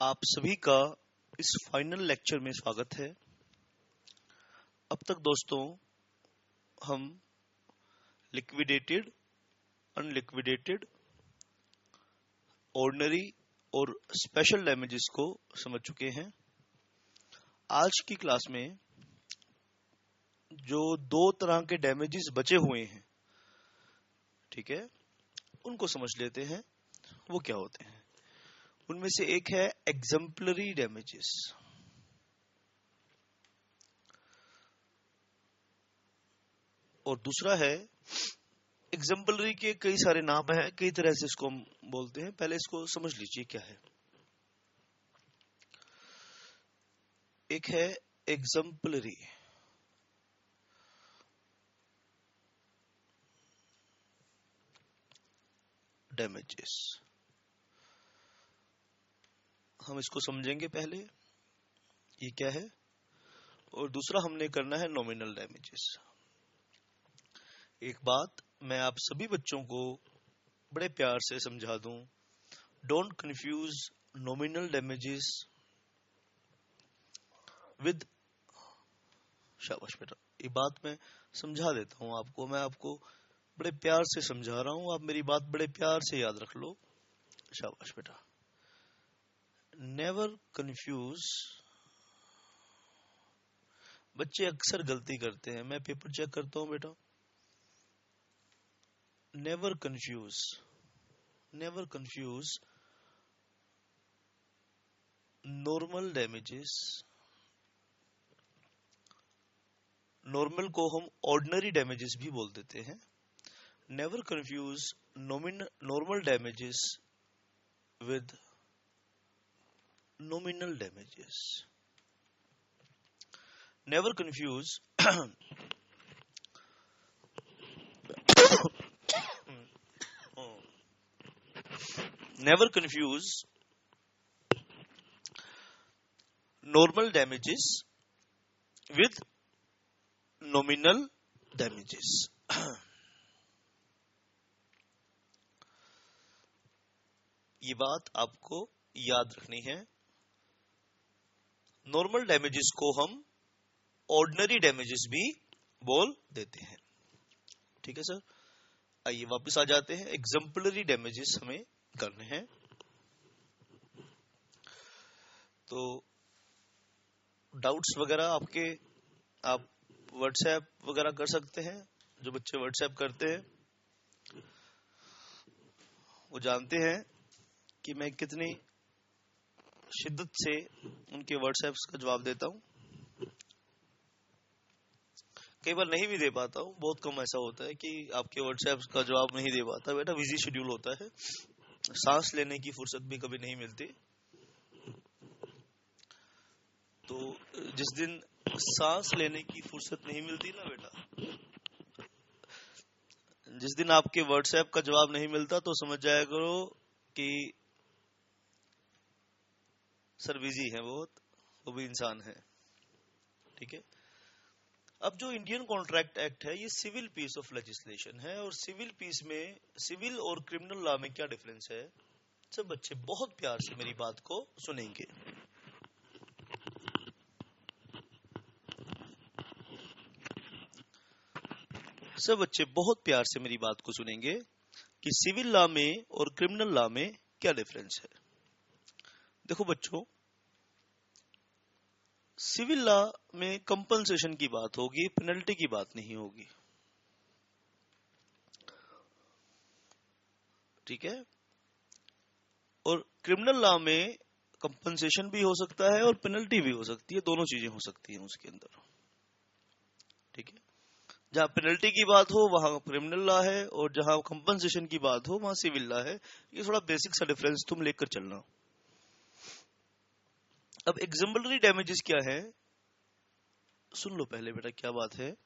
आप सभी का इस फाइनल लेक्चर में स्वागत है। अब तक दोस्तों हम लिक्विडेटेड, अनलिक्विडेटेड, ऑर्डिनरी और स्पेशल डैमेजेस को समझ चुके हैं। आज की क्लास में जो दो तरह के डैमेजेस बचे हुए हैं, ठीक है, उनको समझ लेते हैं वो क्या होते हैं। उनमें से एक है एग्जम्पलरी डैमेजेस और दूसरा है एग्जम्पलरी के कई सारे नाम हैं, कई तरह से इसको हम बोलते हैं। पहले इसको समझ लीजिए क्या है। एक है एग्जम्पलरी डैमेजेस, हम इसको समझेंगे पहले ये क्या है, और दूसरा हमने करना है नॉमिनल डैमेजेस। एक बात मैं आप सभी बच्चों को बड़े प्यार से समझा दूं, don't confuse nominal damages with, शाबाश बेटा, ये बात मैं समझा देता हूं आपको, मैं आपको बड़े प्यार से समझा रहा हूं, आप मेरी बात बड़े प्यार से याद रख लो। शाबाश बेटा। नेवर कंफ्यूज, बच्चे अक्सर गलती करते हैं, मैं पेपर चेक करता हूं बेटा। Never confuse normal damages, normal को हम ऑर्डिनरी डैमेजेस भी बोल देते हैं। Never confuse normal damages with nominal damages. Never confuse never confuse normal damages with nominal damages। ये बात आपको याद रखनी है। नॉर्मल डैमेजेस को हम ऑर्डिनरी डैमेजेस भी बोल देते हैं, ठीक है सर। आइए वापस आ जाते हैं। एग्जाम्पलरी डैमेजेस हमें करने हैं, तो डाउट्स वगैरह आपके, आप व्हाट्सएप वगैरह कर सकते हैं। जो बच्चे व्हाट्सएप करते हैं वो जानते हैं कि मैं कितनी शिद्दत से उनके व्हाट्सएप्स का जवाब देता हूं। कई बार नहीं भी दे पाता हूं, बहुत कम ऐसा होता है कि आपके व्हाट्सएप्स का जवाब नहीं दे पाता बेटा, बिजी शेड्यूल होता है, सांस लेने की फुर्सत भी कभी नहीं मिलती। तो जिस दिन सांस लेने की फुर्सत नहीं मिलती ना बेटा, जिस दिन आपके व्हाट्सएप का जवाब नहीं मिलता, तो समझ जाया करो कि सर बिजी है बहुत, वो भी इंसान है, ठीक है। अब जो इंडियन कॉन्ट्रैक्ट एक्ट है, ये सिविल पीस ऑफ लेजिस्लेशन है, और सिविल पीस में सिविल और क्रिमिनल लॉ में क्या डिफरेंस है, सब बच्चे बहुत प्यार से मेरी बात को सुनेंगे। सब बच्चे बहुत प्यार से मेरी बात को सुनेंगे कि सिविल लॉ में और क्रिमिनल लॉ में क्या डिफरेंस है। देखो बच्चों, सिविल लॉ में कंपनसेशन की बात होगी, पेनल्टी की बात नहीं होगी, ठीक है। और क्रिमिनल लॉ में कंपनसेशन भी हो सकता है और पेनल्टी भी हो सकती है, दोनों चीजें हो सकती हैं उसके अंदर, ठीक है। जहां पेनल्टी की बात हो वहां क्रिमिनल लॉ है, और जहां कंपनसेशन की बात हो वहां सिविल लॉ है। ये थोड़ा बेसिक सा डिफरेंस तुम लेकर चलना। अब एग्जाम्पलरी डैमेजेस क्या है, सुन लो पहले बेटा क्या बात है।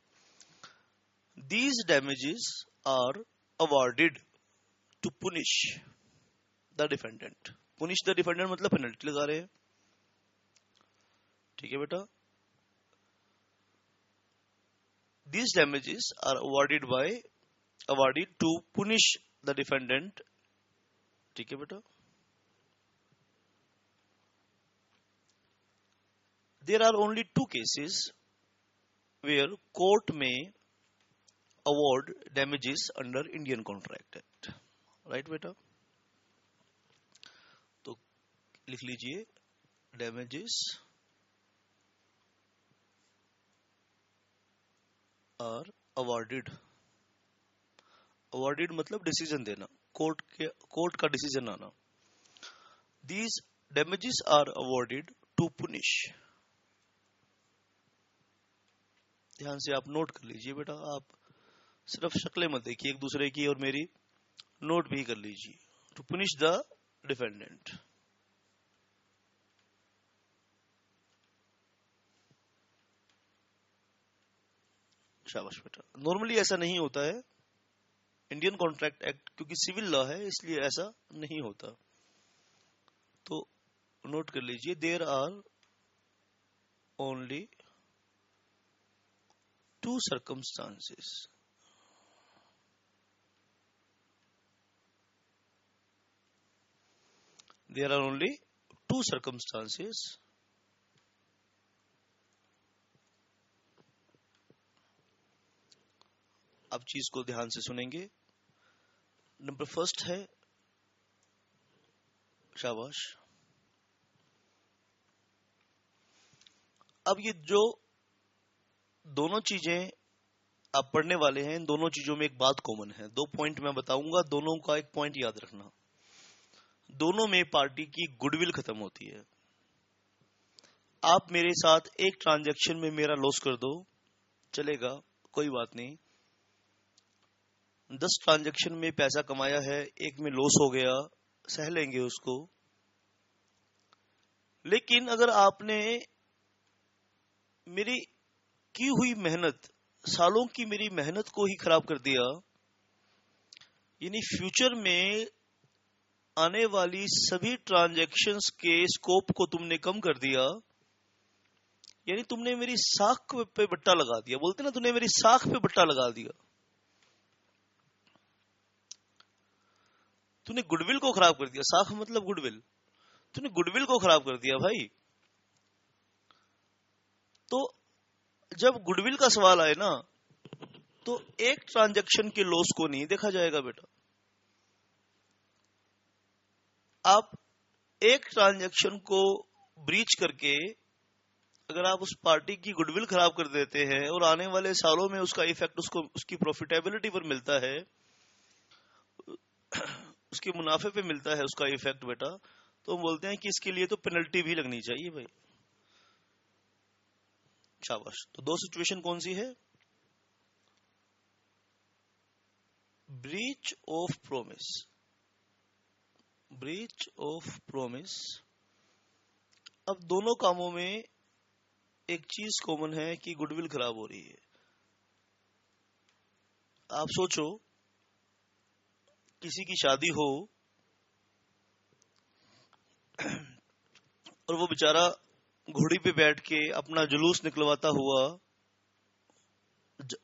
These damages are awarded to punish the defendant। punish the defendant मतलब पेनल्टी लगा रहे हैं, ठीक है बेटा। These damages are awarded to punish the defendant, ठीक है बेटा। There are only 2 cases where court में award damages under Indian contract Act, right बेटा? तो लिख लीजिए, डैमेजेस आर अवॉर्डेड। अवॉर्डेड मतलब डिसीजन देना, कोर्ट का डिसीजन आना। These damages are awarded to punish. ध्यान से आप नोट कर लीजिए बेटा, आप सिर्फ शक्लें मत देखिए एक दूसरे की, और मेरी नोट भी कर लीजिए। To punish the defendant. शाबाश बेटा। नॉर्मली ऐसा नहीं होता है, इंडियन कॉन्ट्रैक्ट एक्ट क्योंकि सिविल लॉ है इसलिए ऐसा नहीं होता। तो नोट कर लीजिए, there are only 2 circumstances there are only 2 circumstances आप चीज को ध्यान से सुनेंगे। नंबर फर्स्ट है, शाबाश, अब ये जो दोनों चीजें आप पढ़ने वाले हैं, इन दोनों चीजों में एक बात कॉमन है। 2 पॉइंट मैं बताऊंगा, दोनों का एक पॉइंट याद रखना। दोनों में पार्टी की गुडविल खत्म होती है। आप मेरे साथ एक ट्रांजैक्शन में मेरा लॉस कर दो, चलेगा, कोई बात नहीं। 10 ट्रांजैक्शन में पैसा कमाया है, एक में लॉस हो गया, सह लेंगे उसको। लेकिन अगर आपने मेरी की हुई मेहनत, सालों की मेरी मेहनत को ही खराब कर दिया, यानी फ्यूचर में आने वाली सभी ट्रांजैक्शंस के स्कोप को तुमने कम कर दिया, यानी तुमने मेरी साख पे बट्टा लगा दिया। बोलते ना, तूने मेरी साख पे बट्टा लगा दिया। तूने गुडविल को खराब कर दिया। साख मतलब गुडविल। तूने गुडविल को खराब कर दिया भाई। तो जब गुडविल का सवाल आए ना, तो एक ट्रांजैक्शन के लॉस को नहीं देखा जाएगा बेटा। आप एक ट्रांजैक्शन को ब्रीच करके अगर आप उस पार्टी की गुडविल खराब कर देते हैं और आने वाले सालों में उसका इफेक्ट उसकी प्रॉफिटेबिलिटी पर मिलता है, उसके मुनाफे पे मिलता है उसका इफेक्ट बेटा, तो हम बोलते हैं कि इसके लिए तो पेनल्टी भी लगनी चाहिए भाई। शाबाश। तो 2 सिचुएशन कौन सी है? Breach of promise, breach of promise. अब दोनों कामों में एक चीज कॉमन है कि गुडविल खराब हो रही है। आप सोचो, किसी की शादी हो और वो बेचारा घोड़ी पे बैठ के अपना जुलूस निकलवाता हुआ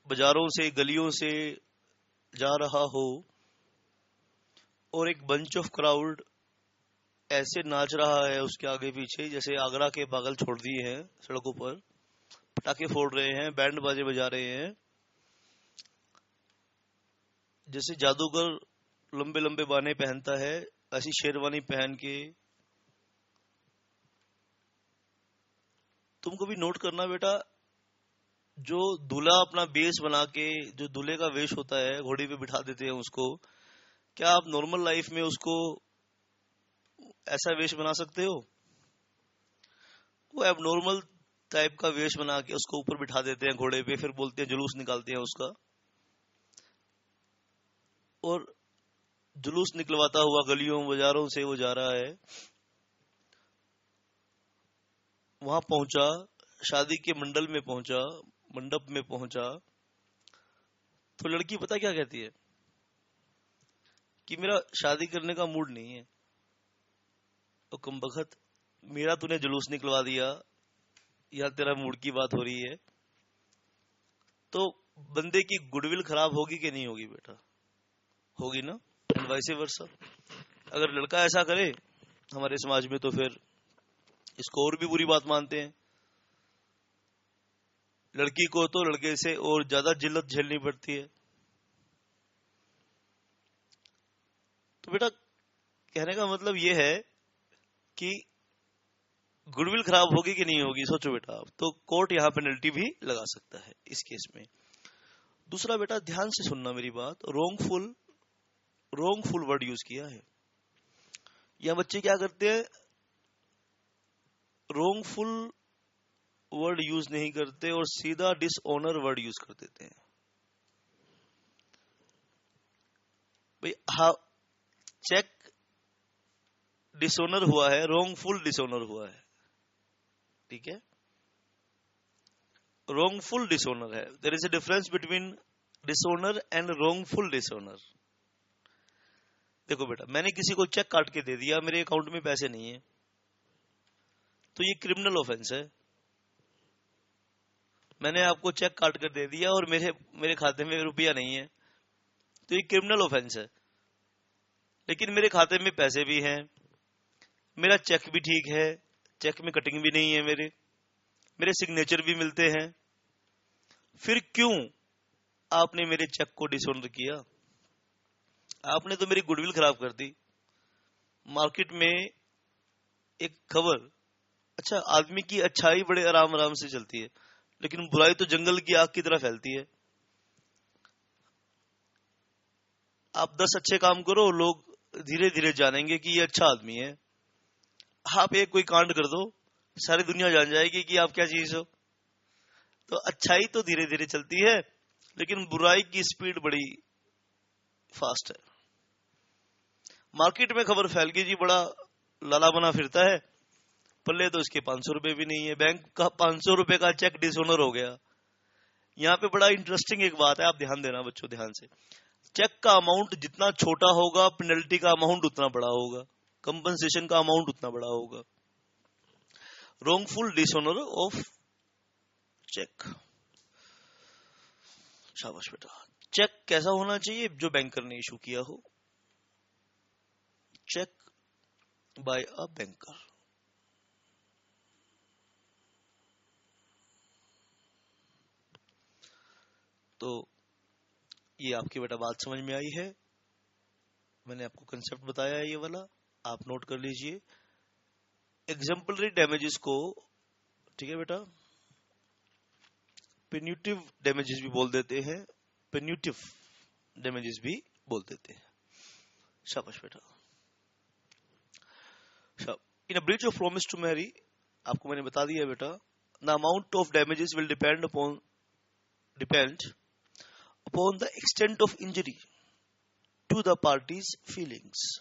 बाजारों से, गलियों से जा रहा हो, और एक बंच ऑफ क्राउड ऐसे नाच रहा है उसके आगे पीछे जैसे आगरा के पागल छोड़ दिए हैं सड़कों पर, पटाखे फोड़ रहे हैं, बैंड बाजे बजा रहे हैं, जैसे जादूगर लंबे लंबे बाने पहनता है ऐसी शेरवानी पहन के। तुमको भी नोट करना बेटा, जो दूल्हा अपना बेस बना के, जो दूल्हे का वेश होता है, घोड़ी पे बिठा देते हैं उसको, क्या आप नॉर्मल लाइफ में उसको ऐसा वेश बना सकते हो? वो एबनॉर्मल टाइप का वेश बना के उसको ऊपर बिठा देते हैं घोड़े पे, फिर बोलते हैं जुलूस निकालते हैं उसका, और जुलूस निकलवाता हुआ गलियों बाजारों से वो जा रहा है। वहां पहुंचा, शादी के मंडप में पहुंचा, तो लड़की पता क्या कहती है कि मेरा शादी करने का मूड नहीं है। तो कमबख्त, मेरा तूने जुलूस निकलवा दिया, यहां तेरा मूड की बात हो रही है। तो बंदे की गुडविल खराब होगी कि नहीं होगी बेटा? होगी ना। एंड वाइस वर्सा, अगर लड़का ऐसा करे हमारे समाज में तो फिर इसको और भी बुरी बात मानते हैं। लड़की को तो लड़के से और ज्यादा जिल्लत झेलनी पड़ती है। तो बेटा कहने का मतलब ये है कि गुडविल खराब होगी कि नहीं होगी, सोचो बेटा आप। तो कोर्ट यहाँ पेनल्टी भी लगा सकता है इस केस में। दूसरा बेटा ध्यान से सुनना मेरी बात, रोंगफुल वर्ड यूज किया है। यह बच्चे क्या करते हैं, रोंगफुल वर्ड यूज नहीं करते और सीधा डिसऑनर वर्ड यूज कर देते हैं। भाई हाँ, चेक डिसऑनर हुआ है, रोंगफुल डिसऑनर हुआ है, ठीक है, रोंगफुल डिसऑनर है। There is a difference between dishonour and wrongful dishonour. देखो बेटा, मैंने किसी को चेक काट के दे दिया, मेरे अकाउंट में पैसे नहीं है, तो ये क्रिमिनल ऑफेंस है। मैंने आपको चेक काट कर दे दिया और मेरे खाते में रुपया नहीं है, तो ये क्रिमिनल ऑफेंस है। लेकिन मेरे खाते में पैसे भी हैं, मेरा चेक भी ठीक है, चेक में कटिंग भी नहीं है, मेरे सिग्नेचर भी मिलते हैं, फिर क्यों आपने मेरे चेक को डिसऑनर किया? आपने तो मेरी गुडविल खराब कर दी। मार्केट में एक खबर, अच्छा आदमी की अच्छाई बड़े आराम आराम से चलती है, लेकिन बुराई तो जंगल की आग की तरह फैलती है। आप 10 अच्छे काम करो, लोग धीरे धीरे जानेंगे कि ये अच्छा आदमी है। आप एक कोई कांड कर दो, सारी दुनिया जान जाएगी कि आप क्या चीज हो। तो अच्छाई तो धीरे धीरे चलती है, लेकिन बुराई की स्पीड बड़ी फास्ट है। मार्केट में खबर फैल गई जी, बड़ा लाला बना फिरता है, पल्ले तो इसके 500 रुपए भी नहीं है, बैंक का 500 रुपए का चेक डिसऑनर हो गया। यहाँ पे बड़ा इंटरेस्टिंग एक बात है, आप ध्यान देना बच्चों, ध्यान से। चेक का अमाउंट जितना छोटा होगा, पेनल्टी का अमाउंट उतना बड़ा होगा, कंपनसेशन का अमाउंट उतना बड़ा होगा। रोंगफुल डिसऑनर ऑफ चेक। शाबाश बेटा। चेक कैसा होना चाहिए? जो बैंकर ने इशू किया हो, चेक बाय अ बैंकर। तो ये आपकी बेटा बात समझ में आई है, मैंने आपको कंसेप्ट बताया है ये वाला, आप नोट कर लीजिए। एग्जाम्पलरी डैमेजेस को, ठीक है बेटा, पेन्यूटिव डैमेजेस भी बोल देते हैं, पेन्यूटिव डैमेजेस भी बोल देते हैं। शाबाश बेटा। In a breach of promise to marry, आपको मैंने बता दिया बेटा, the amount of damages will depend upon the extent of injury to the party's feelings.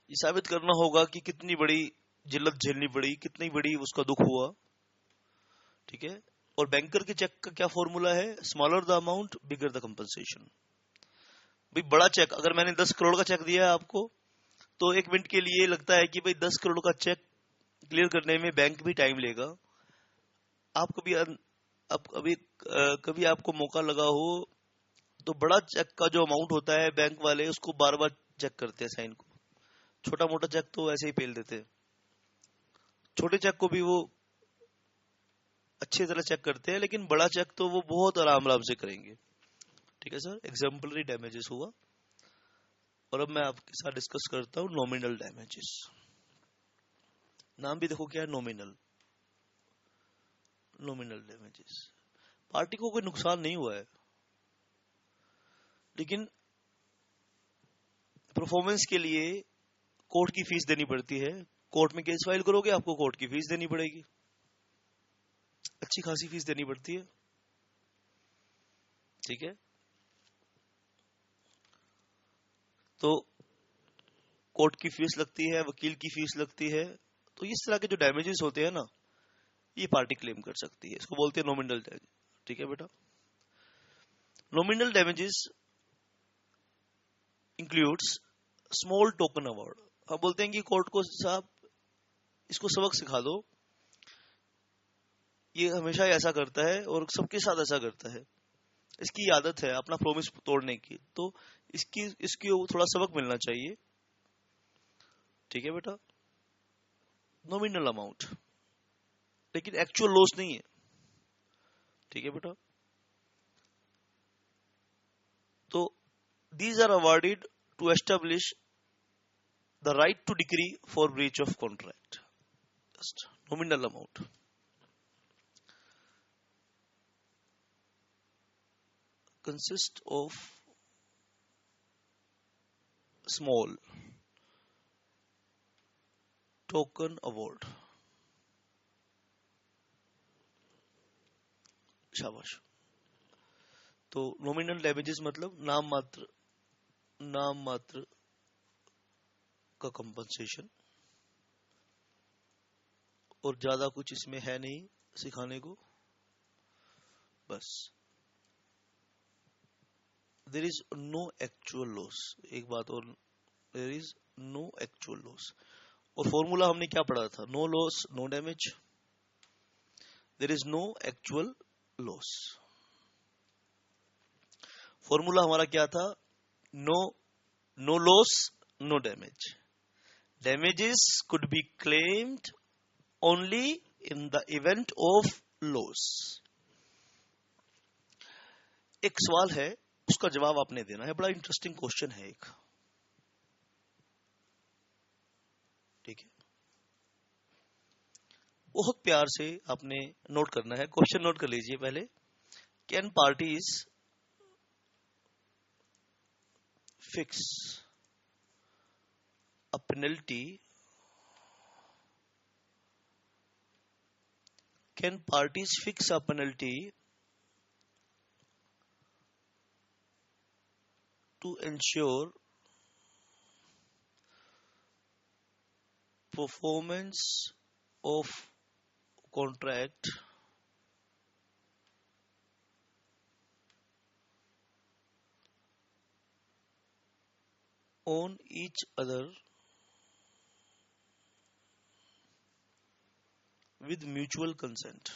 ये साबित करना होगा कि कितनी बड़ी जिल्लत झेलनी पड़ी, कितनी बड़ी उसका दुख हुआ, ठीक है। और बैंकर के चेक का क्या फॉर्मूला है? Smaller the amount bigger the compensation. भाई बड़ा चेक, अगर मैंने 10 करोड़ का चेक दिया है आपको, तो 1 मिनट के लिए लगता है कि भाई 10 करोड़ का चेक क्लियर करने में बैंक भी टाइम लेगा। आप कभी आपको मौका लगा हो तो बड़ा चेक का जो अमाउंट होता है, बैंक वाले उसको बार बार चेक करते हैं साइन को। छोटा मोटा चेक तो ऐसे ही पेल देते हैं, छोटे चेक को भी वो अच्छी तरह चेक करते हैं, लेकिन बड़ा चेक तो वो बहुत आराम आराम से करेंगे, ठीक है सर। एग्जाम्पलरी डैमेजेस हुआ, और अब मैं आपके साथ डिस्कस करता हूं नॉमिनल डैमेजेस। नाम भी देखो क्या है, नॉमिनल। नॉमिनल डैमेजेस, पार्टी को कोई नुकसान नहीं हुआ है, लेकिन परफॉर्मेंस के लिए कोर्ट की फीस देनी पड़ती है। कोर्ट में केस फाइल करोगे, आपको कोर्ट की फीस देनी पड़ेगी, अच्छी खासी फीस देनी पड़ती है, ठीक है। तो कोर्ट की फीस लगती है, वकील की फीस लगती है। तो इस तरह के जो डैमेजेस होते हैं ना, ये पार्टी क्लेम कर सकती है, इसको बोलते हैं नॉमिनल डैमेज, ठीक है बेटा। Nominal damages includes small token award. हम बोलते हैं कि कोर्ट को, साहब इसको सबक सिखा दो, ये हमेशा ऐसा करता है और सबके साथ ऐसा करता है, इसकी आदत है अपना प्रॉमिस तोड़ने की, तो इसकी थोड़ा सबक मिलना चाहिए, ठीक है बेटा। नॉमिनल अमाउंट, लेकिन एक्चुअल लॉस नहीं है, ठीक है बेटा। तो these are awarded to establish the right to decree for breach of contract. Just nominal amount. Consist of small token award. शाबाश। तो नॉमिनल डैमेजेस मतलब नाम मात्र का कंपनसेशन, और ज्यादा कुछ इसमें है नहीं सिखाने को, बस। There is no actual loss, एक बात और, there is no actual loss. और फॉर्मूला हमने क्या पढ़ा था? No loss no damage, there is no actual loss. Formula हमारा क्या था? No loss no damage, damages could be claimed only in the event of loss। एक सवाल है, उसका जवाब आपने देना है, बड़ा इंटरेस्टिंग क्वेश्चन है एक, ठीक है। बहुत प्यार से आपने नोट करना है, क्वेश्चन नोट कर लीजिए पहले। Can parties fix a penalty, can parties fix a penalty to ensure performance of contract on each other with mutual consent?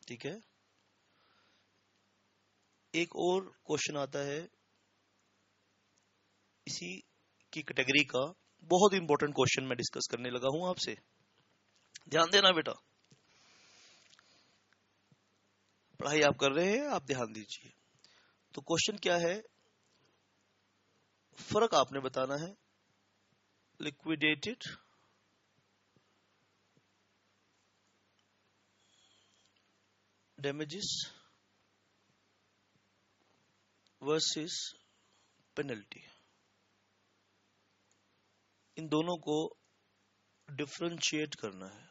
ठीक है। एक और क्वेश्चन आता है इसी की कैटेगरी का, बहुत इंपॉर्टेंट क्वेश्चन मैं डिस्कस करने लगा हूं आपसे, ध्यान देना बेटा। पढ़ाई आप कर रहे हैं, आप ध्यान दीजिए। तो क्वेश्चन क्या है, फर्क आपने बताना है, लिक्विडेटेड डैमेजेस वर्सेस पेनल्टी, इन दोनों को डिफरेंशिएट करना है।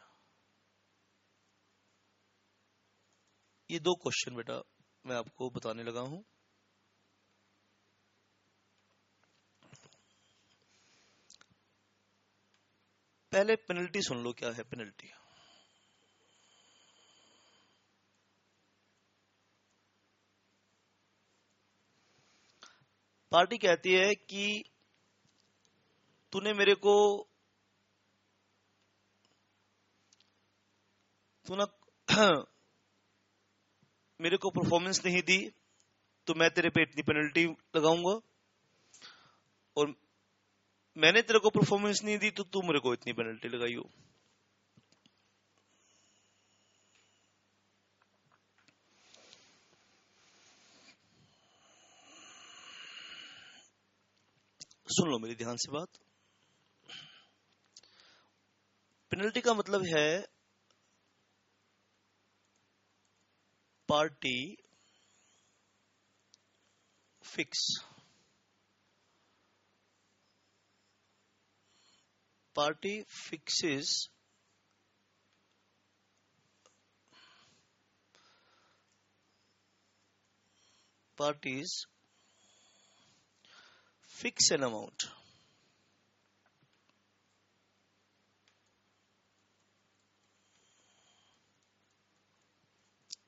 ये दो क्वेश्चन बेटा मैं आपको बताने लगा हूं। पहले पेनल्टी सुन लो, क्या है पेनल्टी। पार्टी कहती है कि तूने मेरे को मेरे को परफॉर्मेंस नहीं दी, तो मैं तेरे पे इतनी पेनल्टी लगाऊंगा, और मैंने तेरे को परफॉर्मेंस नहीं दी तो तू मेरे को इतनी पेनल्टी लगाई हो। सुन लो मेरी ध्यान से बात। पेनल्टी का मतलब है party fix, party fixes parties fix an amount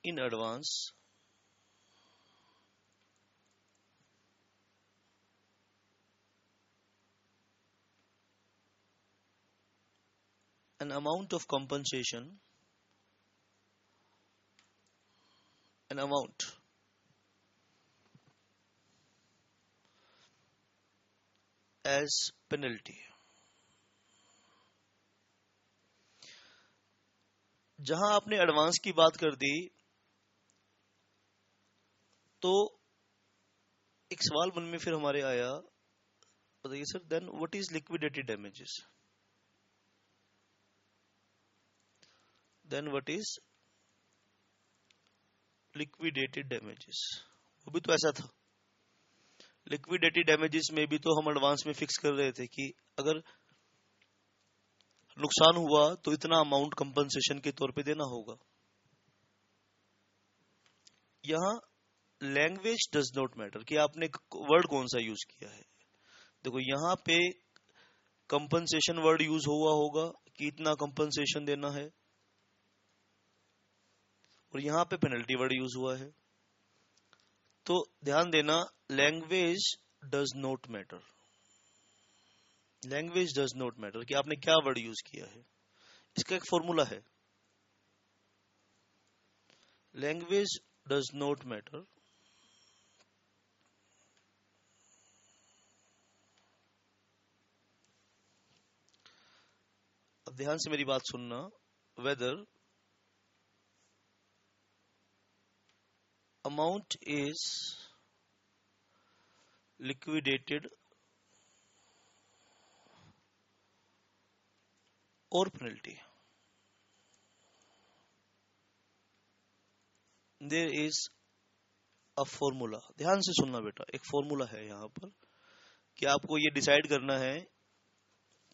in advance an amount of compensation, an amount as penalty। जहां आपने एडवांस की बात कर दी तो एक सवाल मन में फिर हमारे आया, बताइए sir, then what is liquidated damages? Then what is liquidated damages? वो भी तो ऐसा था, लिक्विडेटेड डैमेजेस में भी तो हम एडवांस में फिक्स कर रहे थे कि अगर नुकसान हुआ तो इतना अमाउंट कंपनसेशन के तौर पे देना होगा। यहाँ लैंग्वेज डज नॉट मैटर कि आपने वर्ड कौन सा यूज किया है। देखो यहाँ पे कंपनसेशन वर्ड यूज हुआ होगा कि इतना कंपनसेशन देना है, और यहाँ पे पेनल्टी वर्ड यूज हुआ है। तो ध्यान देना, language does not matter, language does not matter कि आपने क्या वर्ड यूज किया है। इसका एक फॉर्मूला है, लैंग्वेज डज नॉट मैटर अब ध्यान से मेरी बात सुनना, whether amount is liquidated or penalty, there is a formula। ध्यान से सुनना बेटा, एक फॉर्मूला है यहाँ पर कि आपको ये डिसाइड करना है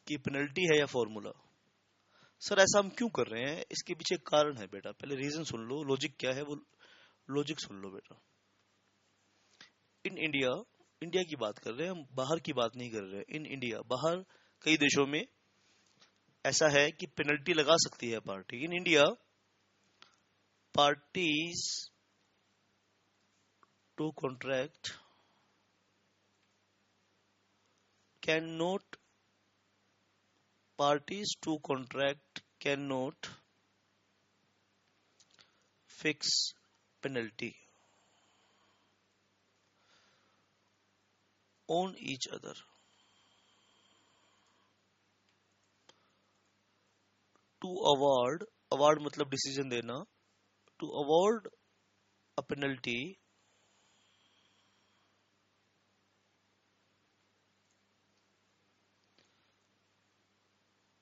कि पेनल्टी है या फॉर्मूला। सर ऐसा हम क्यों कर रहे हैं, इसके पीछे एक कारण है बेटा, पहले रीजन सुन लो, लॉजिक क्या है वो लॉजिक सुन लो बेटा। इन इंडिया, इंडिया की बात कर रहे हैं हम, बाहर की बात नहीं कर रहे हैं। इन इंडिया, बाहर कई देशों में ऐसा है कि पेनल्टी लगा सकती है party. In India parties to contract cannot parties to contract cannot fix penalty on each other to award, award मतलब डिसीजन देना, to award a penalty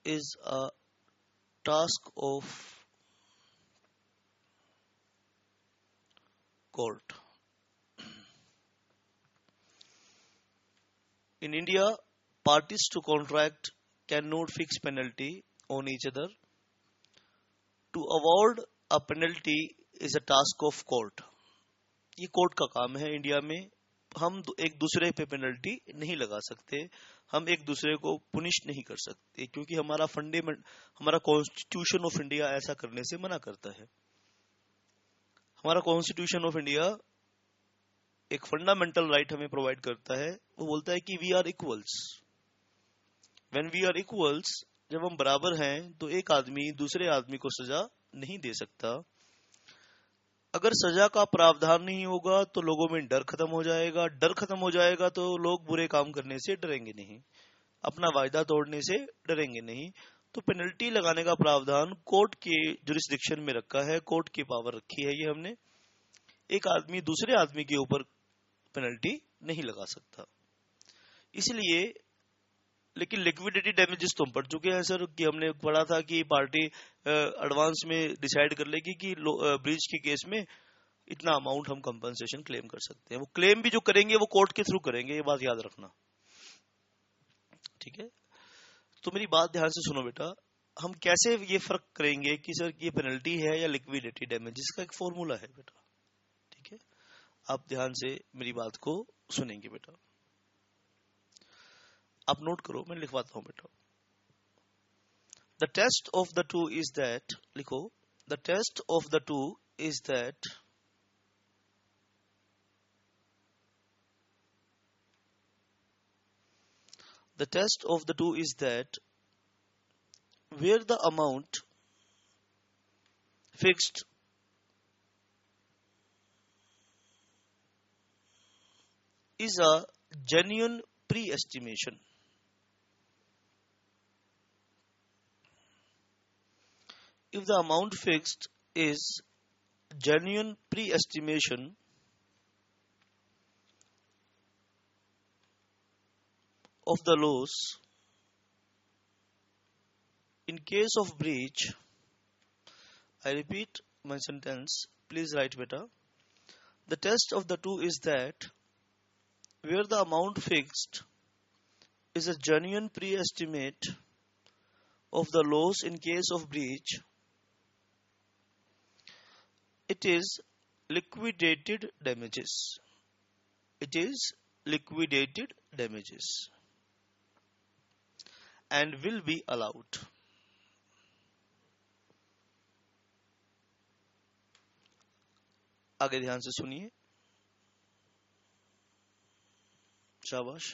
is a task of court। In India, parties to contract cannot fix penalty on each other, to award a penalty is a task of court। ये court का काम है India में। हम एक दूसरे पे penalty नहीं लगा सकते, हम एक दूसरे को पुनिश नहीं कर सकते, क्योंकि हमारा फंडेमेंट, हमारा कॉन्स्टिट्यूशन ऑफ इंडिया ऐसा करने से मना करता है। हमारा कॉन्स्टिट्यूशन ऑफ इंडिया एक फंडामेंटल राइट हमें प्रोवाइड करता है, वो बोलता है कि we are equals. When we are equals, जब हम बराबर हैं तो एक आदमी दूसरे आदमी को सजा नहीं दे सकता। अगर सजा का प्रावधान नहीं होगा तो लोगों में डर खत्म हो जाएगा, डर खत्म हो जाएगा तो लोग बुरे काम करने से डरेंगे नहीं, अपना वायदा तोड़ने से डरेंगे नहीं। तो पेनल्टी लगाने का प्रावधान कोर्ट के जुरिस्डिक्शन में रखा है, कोर्ट की पावर रखी है ये हमने। एक आदमी दूसरे आदमी के ऊपर पेनल्टी नहीं लगा सकता, इसलिए। लेकिन लिक्विडिटी डैमेजेस तो हम पढ़ चुके हैं सर, कि हमने पढ़ा था कि पार्टी एडवांस में डिसाइड कर लेगी कि ब्रीच के केस में इतना अमाउंट हम कंपनसेशन क्लेम कर सकते हैं। वो क्लेम भी जो करेंगे वो कोर्ट के थ्रू करेंगे, ये बात याद रखना, ठीक है। तो मेरी बात ध्यान से सुनो बेटा, हम कैसे ये फर्क करेंगे कि सर ये पेनल्टी है या लिक्विडिटी डैमेजेस का एक फॉर्मूला है बेटा, ठीक है। आप ध्यान से मेरी बात को सुनेंगे बेटा, आप नोट करो, मैं लिखवाता हूं बेटा। The test of the two is that, लिखो, the test of the two is that the test of the two is that where the amount fixed is a genuine pre-estimation, if the amount fixed is genuine pre-estimation of the loss in case of breach, I repeat my sentence, please write better. The test of the two is that where the amount fixed is a genuine pre-estimate of the loss in case of breach, it is liquidated damages. It is liquidated damages and will be allowed. आगे ध्यान से सुनिए, शाबाश.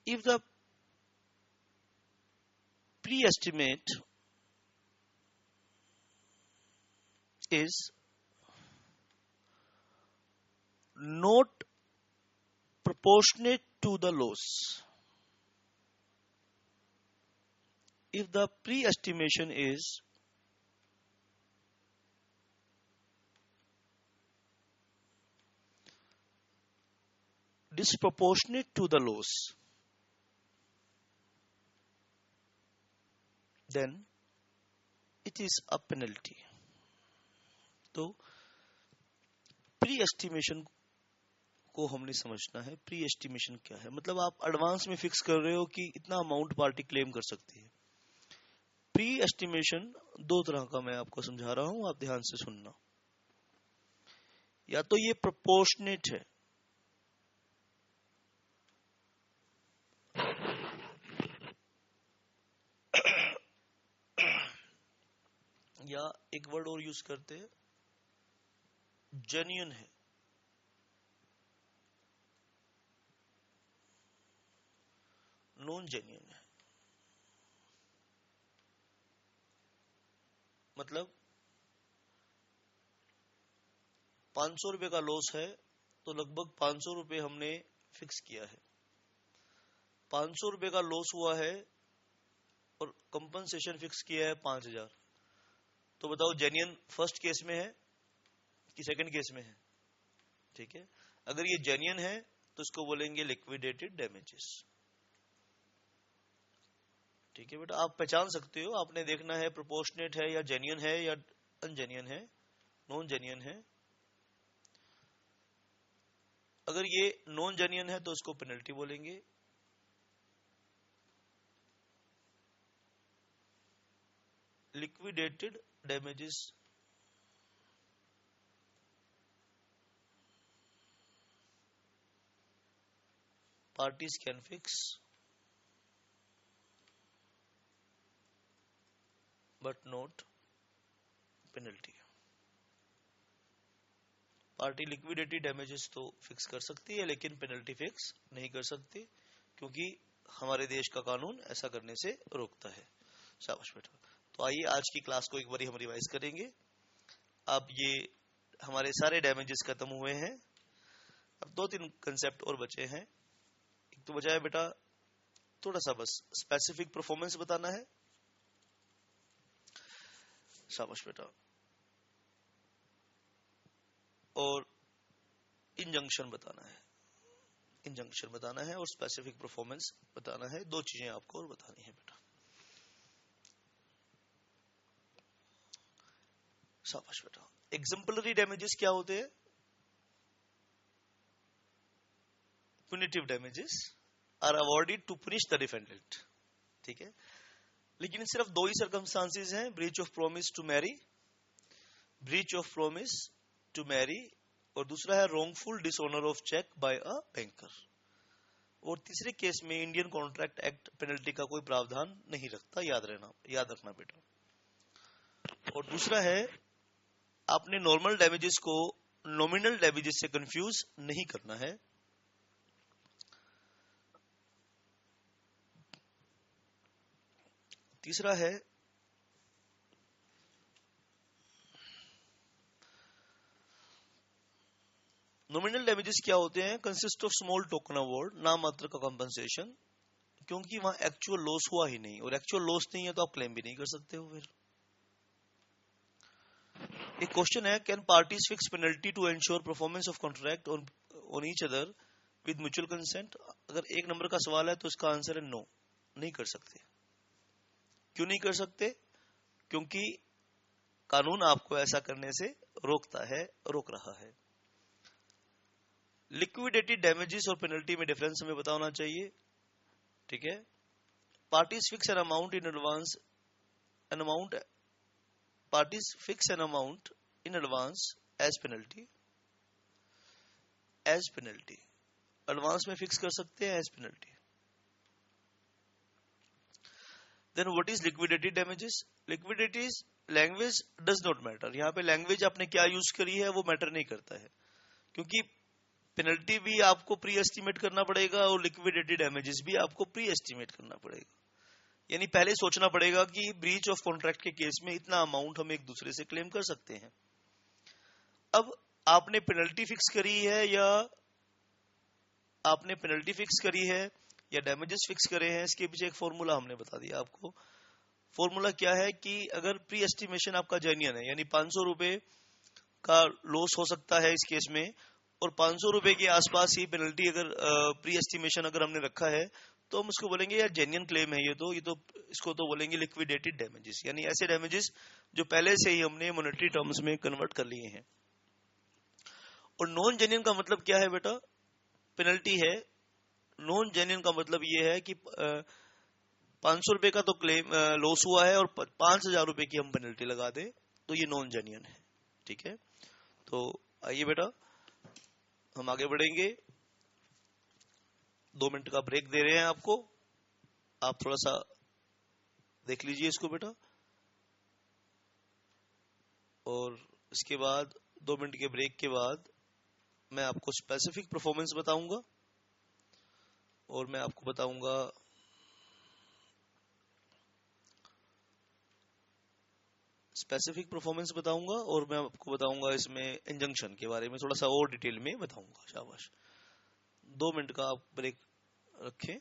If the pre-estimate is not proportionate to the loss, if the pre-estimation is disproportionate to the loss, then it is a penalty. तो pre estimation को हमने समझना है. प्री एस्टिमेशन क्या है? मतलब आप एडवांस में फिक्स कर रहे हो कि इतना अमाउंट पार्टी क्लेम कर सकती है. प्री एस्टिमेशन दो तरह का मैं आपको समझा रहा हूं, आप ध्यान से सुनना. या तो ये प्रोपोर्शनेट है, या एक वर्ड और यूज करते हैं, जेन्युइन है. नॉन जेन्युइन है. मतलब 500 रुपए का लॉस है तो लगभग 500 रुपए हमने फिक्स किया है. 500 रुपए का लॉस हुआ है और कंपनसेशन फिक्स किया है 5000. तो बताओ जेन्युइन फर्स्ट केस में है कि सेकंड केस में है? ठीक है, अगर ये जेन्युइन है तो इसको बोलेंगे लिक्विडेटेड डैमेजेस. ठीक है बेटा, आप पहचान सकते हो, आपने देखना है प्रोपोर्शनेट है या जेन्युइन है या अनजेन्युइन है, नॉन जेन्युइन है. अगर ये नॉन जेन्युइन है तो इसको पेनल्टी बोलेंगे. Liquidated damages parties can fix but not penalty. Party liquidated damages तो फिक्स कर सकती है लेकिन पेनल्टी फिक्स नहीं कर सकती, क्योंकि हमारे देश का कानून ऐसा करने से रोकता है. शाबाश बेटा. तो आइए आज की क्लास को एक बार हम रिवाइज करेंगे. अब ये हमारे सारे डैमेजेस खत्म हुए हैं. अब दो तीन कंसेप्ट और बचे हैं. एक तो बचा है बेटा थोड़ा सा बस स्पेसिफिक परफॉर्मेंस बताना है. शाबाश बेटा. और इंजंक्शन बताना है. इंजंक्शन बताना है और स्पेसिफिक परफॉर्मेंस बताना है. दो चीजें आपको और बतानी है बेटा. शाबाश बेटा. एग्जाम्पलरी डैमेजेस क्या होते हैं? Punitive damages are awarded to punish the defendant. ठीक है, लेकिन सिर्फ दो ही सर्कमस्टांसेस हैं, breach of promise to marry, breach of promise to marry, और दूसरा है wrongful dishonour of cheque by a banker. और तीसरे केस में इंडियन कॉन्ट्रैक्ट एक्ट पेनल्टी का कोई प्रावधान नहीं रखता. याद रखना बेटा. और दूसरा है, आपने नॉर्मल डैमेजेस को नॉमिनल डैमेजेस से कंफ्यूज नहीं करना है. तीसरा है नॉमिनल डैमेजेस क्या होते हैं? Consist of small token award, नाम मात्र का कंपनसेशन, क्योंकि वहां एक्चुअल लॉस हुआ ही नहीं, और एक्चुअल लॉस नहीं है तो आप क्लेम भी नहीं कर सकते हो। फिर एक क्वेश्चन है, can parties fix penalty to ensure performance of contract on each other with mutual consent? अगर एक नंबर का सवाल है तो इसका आंसर है नो, नहीं कर सकते। क्यों नहीं कर सकते? क्योंकि कानून आपको ऐसा करने से रोकता है, रोक रहा है। लिक्विडेटेड डैमेजेस और पेनल्टी में डिफरेंस हमें पता होना चाहिए, ठीक है। Parties fix an amount in advance, an amount parties fix an amount in advance as penalty, as penalty advance में फिक्स कर सकते हैं as penalty. Then what is liquidated damages? Liquidated language does not matter. यहाँ पे language आपने क्या use करी है वो मैटर नहीं करता है, क्योंकि पेनल्टी भी आपको प्री एस्टिमेट करना पड़ेगा और लिक्विडेटेड डैमेजेस भी आपको प्री एस्टिमेट करना पड़ेगा। यानी पहले सोचना पड़ेगा कि ब्रीच ऑफ कॉन्ट्रैक्ट के केस में इतना अमाउंट हम एक दूसरे से क्लेम कर सकते हैं। अब आपने पेनल्टी फिक्स करी है या या डैमेजेस फिक्स करे हैं, इसके पीछे एक फॉर्मूला हमने बता दिया आपको। फॉर्मूला क्या है कि अगर प्री एस्टिमेशन आपका जेन्युइन है, यानी 500 रुपए का लॉस हो सकता है इस केस में, और 500 रुपए के आसपास ही पेनल्टी अगर प्री एस्टिमेशन अगर हमने रखा है, तो हम उसको बोलेंगे यार जेन्युइन क्लेम है ये तो इसको तो बोलेंगे लिक्विडेटेड डैमेजेस, यानी ऐसे डैमेजेस जो पहले से ही हमने मॉनेटरी टर्म्स में कन्वर्ट कर लिए हैं। और नॉन जेन्युइन का मतलब क्या है बेटा? पेनल्टी है। नॉन जेन्युइन का मतलब ये है कि 500 रुपए का तो क्लेम लॉस हुआ है और 5,000 रुपए की हम पेनल्टी लगा दें, तो ये नॉन जेन्युइन है, ठीक है। तो आइए बेटा हम आगे बढ़ेंगे। 2 मिनट का ब्रेक दे रहे हैं आपको, आप थोड़ा सा देख लीजिए इसको बेटा, और इसके बाद 2 मिनट के ब्रेक के बाद मैं आपको स्पेसिफिक परफॉर्मेंस बताऊंगा, और मैं आपको बताऊंगा और मैं आपको बताऊंगा इसमें इंजंक्शन के बारे में थोड़ा सा और डिटेल में बताऊंगा। शाबाश। 2 मिनट का आप ब्रेक रखें।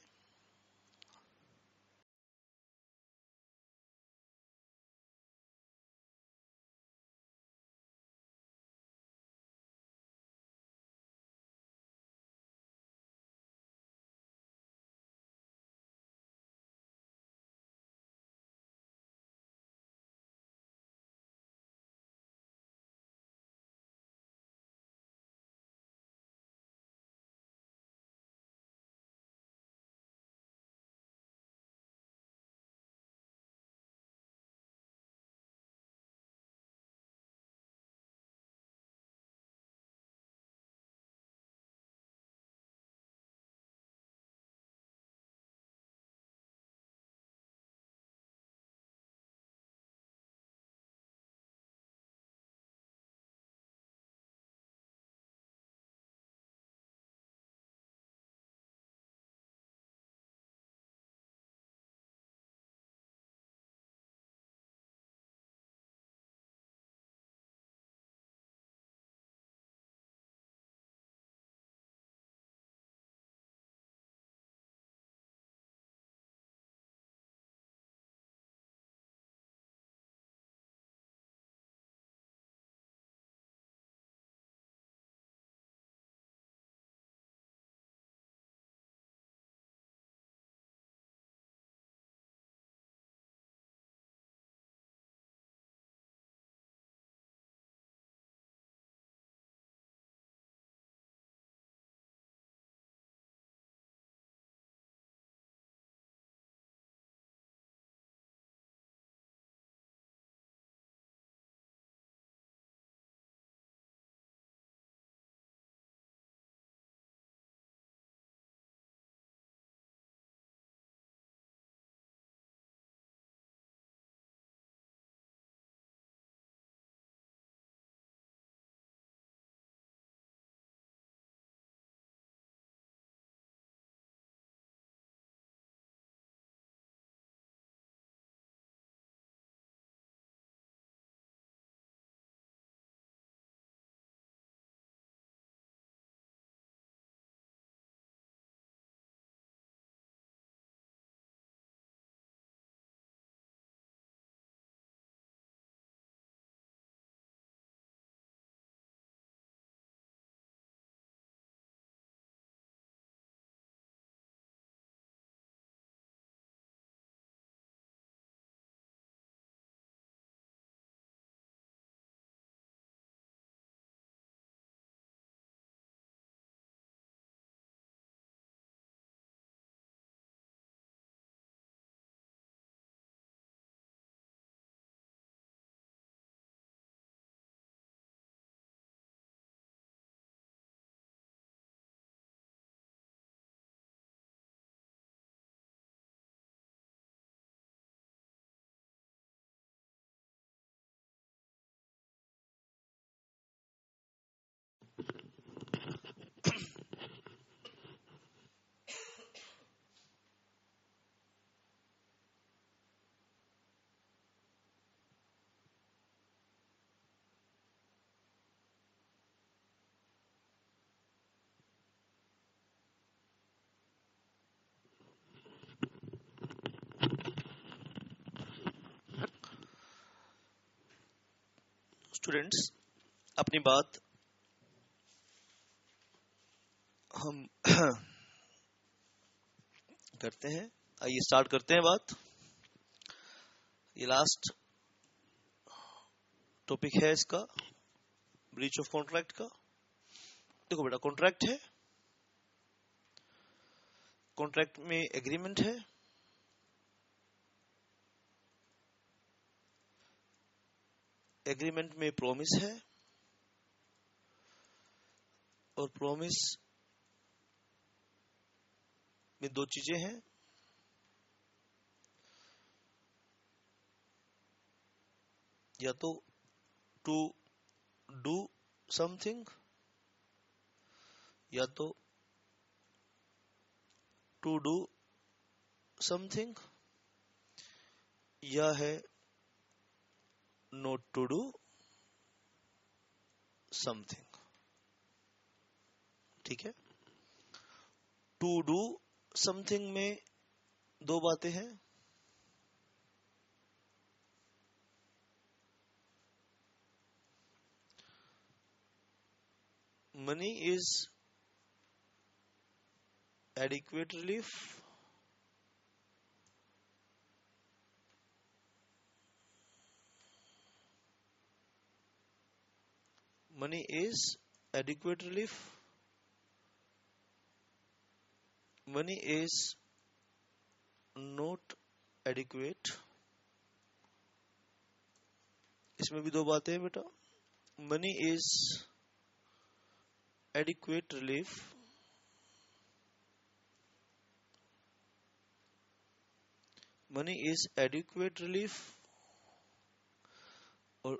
स्टूडेंट्स, अपनी बात हम करते हैं। आइए स्टार्ट करते हैं बात। ये लास्ट टॉपिक है इसका, ब्रीच ऑफ कॉन्ट्रैक्ट का। देखो बेटा, कॉन्ट्रैक्ट है, कॉन्ट्रैक्ट में एग्रीमेंट है, एग्रीमेंट में प्रॉमिस है, और प्रॉमिस में दो चीजें हैं, या तो टू डू समथिंग या तो टू डू समथिंग, या है नॉट टू डू समथिंग। ठीक है, टू डू समथिंग में दो बातें हैं, money is adequate relief, money is adequate relief, money is not adequate। इसमें भी दो बातें हैं बेटा, money is adequate relief, money is adequate relief, और